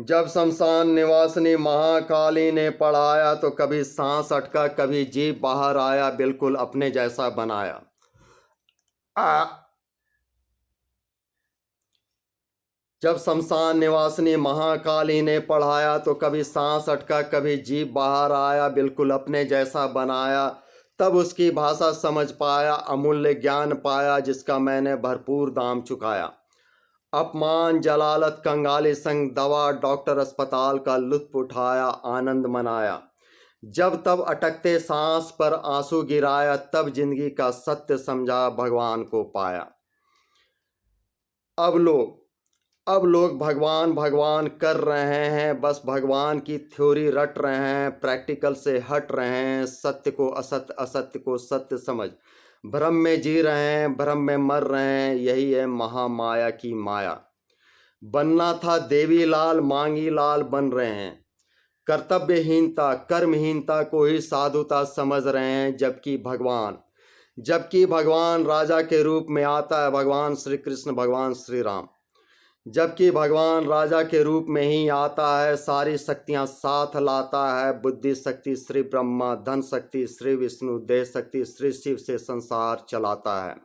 जब शमशान निवासिनी महाकाली ने पढ़ाया तो कभी सांस अटका, कभी जीभ बाहर आया, बिल्कुल अपने जैसा बनाया। जब शमशान निवासिनी महाकाली ने पढ़ाया तो कभी सांस अटका, कभी जीभ बाहर आया, बिल्कुल अपने जैसा बनाया। तब उसकी भाषा समझ पाया, अमूल्य ज्ञान पाया, जिसका मैंने भरपूर दाम चुकाया। अपमान जलालत कंगाली संग दवा, डॉक्टर अस्पताल का लुत्फ उठाया, आनंद मनाया। जब तब अटकते सांस पर आंसू गिराया, तब जिंदगी का सत्य समझा, भगवान को पाया। अब लोग भगवान भगवान कर रहे हैं, बस भगवान की थ्योरी रट रहे हैं, प्रैक्टिकल से हट रहे हैं, सत्य को असत्य, असत्य को सत्य समझ भ्रम में जी रहे हैं, भ्रम में मर रहे हैं। यही है महामाया की माया। बनना था देवी लाल, मांगी लाल बन रहे हैं। कर्तव्यहीनता कर्महीनता को ही साधुता समझ रहे हैं। जबकि भगवान राजा के रूप में आता है, भगवान श्री कृष्ण, भगवान श्री राम। जबकि भगवान राजा के रूप में ही आता है, सारी शक्तियां साथ लाता है। बुद्धि शक्ति श्री ब्रह्मा, धन शक्ति श्री विष्णु, देह शक्ति श्री शिव से संसार चलाता है।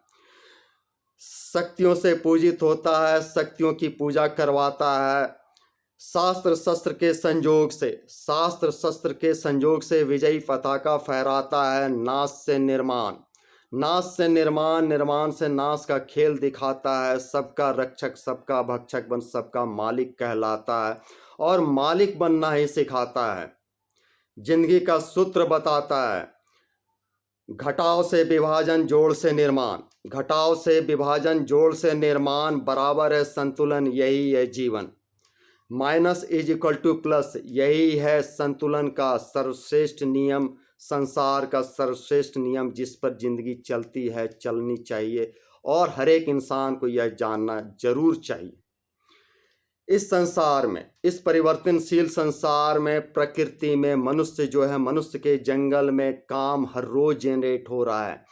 शक्तियों से पूजित होता है, शक्तियों की पूजा करवाता है। शास्त्र शस्त्र के संयोग से विजयी पताका फहराता है। नाश से निर्माण, निर्माण से नाश का खेल दिखाता है। सबका रक्षक, सबका भक्षक बन सबका मालिक कहलाता है, और मालिक बनना ही सिखाता है। जिंदगी का सूत्र बताता है, घटाव से विभाजन, जोड़ से निर्माण। घटाव से विभाजन, जोड़ से निर्माण, बराबर है संतुलन, यही है जीवन। Minus is equal two plus, यही है संतुलन का सर्वश्रेष्ठ नियम, संसार का सर्वश्रेष्ठ नियम, जिस पर जिंदगी चलती है, चलनी चाहिए, और हर एक इंसान को यह जानना जरूर चाहिए। इस संसार में, इस परिवर्तनशील संसार में, प्रकृति में, मनुष्य जो है, मनुष्य के जंगल में काम हर रोज जनरेट हो रहा है।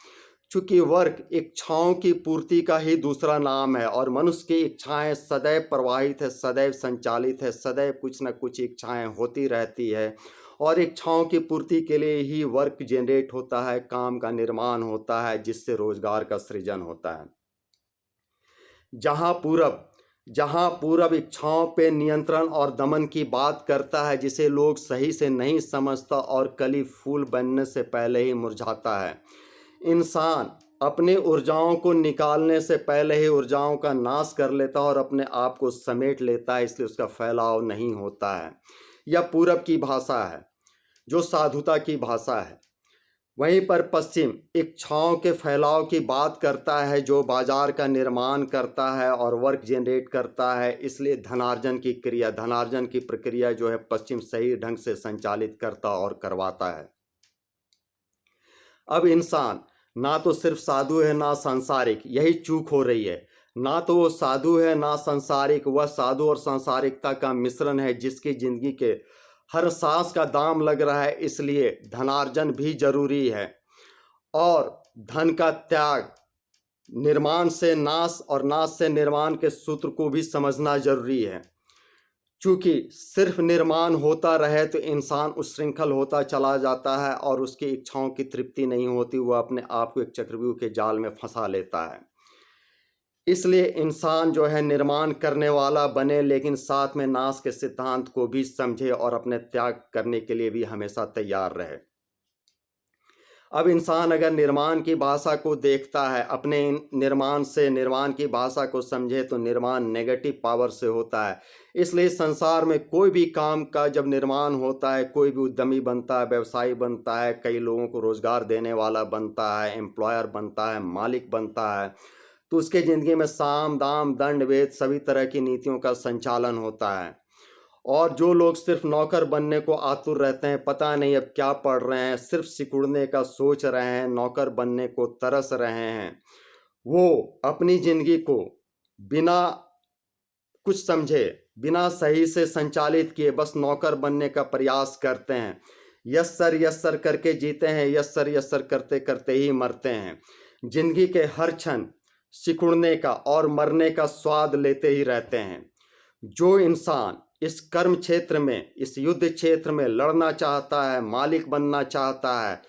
चूंकि वर्क इच्छाओं की पूर्ति का ही दूसरा नाम है, और मनुष्य की इच्छाएं सदैव प्रवाहित है, सदैव संचालित है, सदैव कुछ न कुछ इच्छाएं होती रहती है, और इच्छाओं की पूर्ति के लिए ही वर्क जनरेट होता है, काम का निर्माण होता है, जिससे रोजगार का सृजन होता है। जहां पूरब इच्छाओं पे नियंत्रण और दमन की बात करता है, जिसे लोग सही से नहीं समझता, और कली फूल बनने से पहले ही मुरझाता है। इंसान अपनी ऊर्जाओं को निकालने से पहले ही ऊर्जाओं का नाश कर लेता है और अपने आप को समेट लेता है, इसलिए उसका फैलाव नहीं होता है। यह पूरब की भाषा है, जो साधुता की भाषा है। वहीं पर पश्चिम इच्छाओं के फैलाव की बात करता है, जो बाजार का निर्माण करता है और वर्क जनरेट करता है। इसलिए धनार्जन की प्रक्रिया जो है, पश्चिम सही ढंग से संचालित करता और करवाता है। अब इंसान ना तो सिर्फ साधु है, ना सांसारिक, यही चूक हो रही है। ना तो वो साधु है, ना सांसारिक, वह साधु और सांसारिकता का मिश्रण है, जिसकी जिंदगी के हर सांस का दाम लग रहा है। इसलिए धनार्जन भी जरूरी है, और धन का त्याग, निर्माण से नाश और नाश से निर्माण के सूत्र को भी समझना जरूरी है। चूंकि सिर्फ निर्माण होता रहे तो इंसान उच्छृंखल होता चला जाता है, और उसकी इच्छाओं की तृप्ति नहीं होती, वह अपने आप को एक चक्रव्यूह के जाल में फंसा लेता है। इसलिए इंसान जो है, निर्माण करने वाला बने, लेकिन साथ में नाश के सिद्धांत को भी समझे, और अपने त्याग करने के लिए भी हमेशा तैयार रहे। अब इंसान अगर निर्माण की भाषा को देखता है, अपने निर्माण से निर्माण की भाषा को समझे, तो निर्माण नेगेटिव पावर से होता है। इसलिए संसार में कोई भी काम का जब निर्माण होता है, कोई भी उद्यमी बनता है, व्यवसायी बनता है, कई लोगों को रोजगार देने वाला बनता है, एम्प्लॉयर बनता है, मालिक बनता है, तो उसके ज़िंदगी में साम दाम दंड भेद सभी तरह की नीतियों का संचालन होता है। और जो लोग सिर्फ नौकर बनने को आतुर रहते हैं, पता नहीं अब क्या पढ़ रहे हैं, सिर्फ सिकुड़ने का सोच रहे हैं, नौकर बनने को तरस रहे हैं, वो अपनी जिंदगी को बिना कुछ समझे, बिना सही से संचालित किए, बस नौकर बनने का प्रयास करते हैं। यस सर करके जीते हैं, यस सर करते करते ही मरते हैं। जिंदगी के हर क्षण सिकुड़ने का और मरने का स्वाद लेते ही रहते हैं। जो इंसान इस कर्म क्षेत्र में, इस युद्ध क्षेत्र में लड़ना चाहता है, मालिक बनना चाहता है,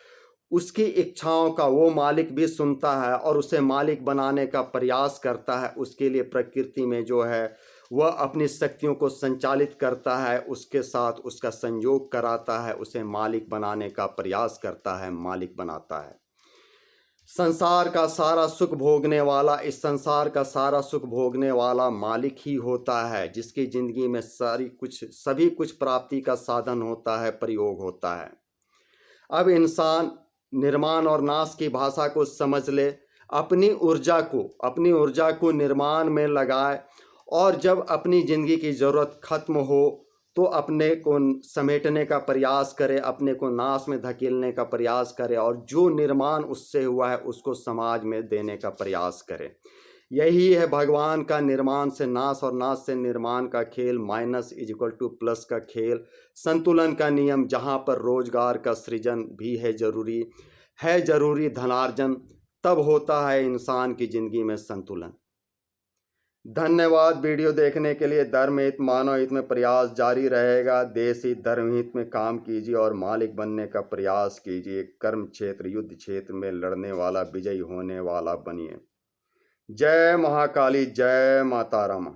उसकी इच्छाओं का वो मालिक भी सुनता है और उसे मालिक बनाने का प्रयास करता है। उसके लिए प्रकृति में जो है वह अपनी शक्तियों को संचालित करता है, उसके साथ उसका संयोग कराता है, उसे मालिक बनाने का प्रयास करता है, मालिक बनाता है। संसार का सारा सुख भोगने वाला, इस संसार का सारा सुख भोगने वाला मालिक ही होता है, जिसकी जिंदगी में सभी कुछ प्राप्ति का साधन होता है, प्रयोग होता है। अब इंसान निर्माण और नाश की भाषा को समझ ले, अपनी ऊर्जा को निर्माण में लगाए, और जब अपनी जिंदगी की जरूरत खत्म हो तो अपने को समेटने का प्रयास करे, अपने को नाश में धकेलने का प्रयास करे, और जो निर्माण उससे हुआ है उसको समाज में देने का प्रयास करे। यही है भगवान का निर्माण से नाश और नाश से निर्माण का खेल, minus is equal two plus का खेल, संतुलन का नियम, जहाँ पर रोजगार का सृजन भी है जरूरी धनार्जन, तब होता है इंसान की जिंदगी में संतुलन। धन्यवाद वीडियो देखने के लिए। धर्म हित मानव हित में प्रयास जारी रहेगा। देश हित धर्म हित में काम कीजिए और मालिक बनने का प्रयास कीजिए। कर्म क्षेत्र युद्ध क्षेत्र में लड़ने वाला विजयी होने वाला बनिए। जय महाकाली, जय माता रामा।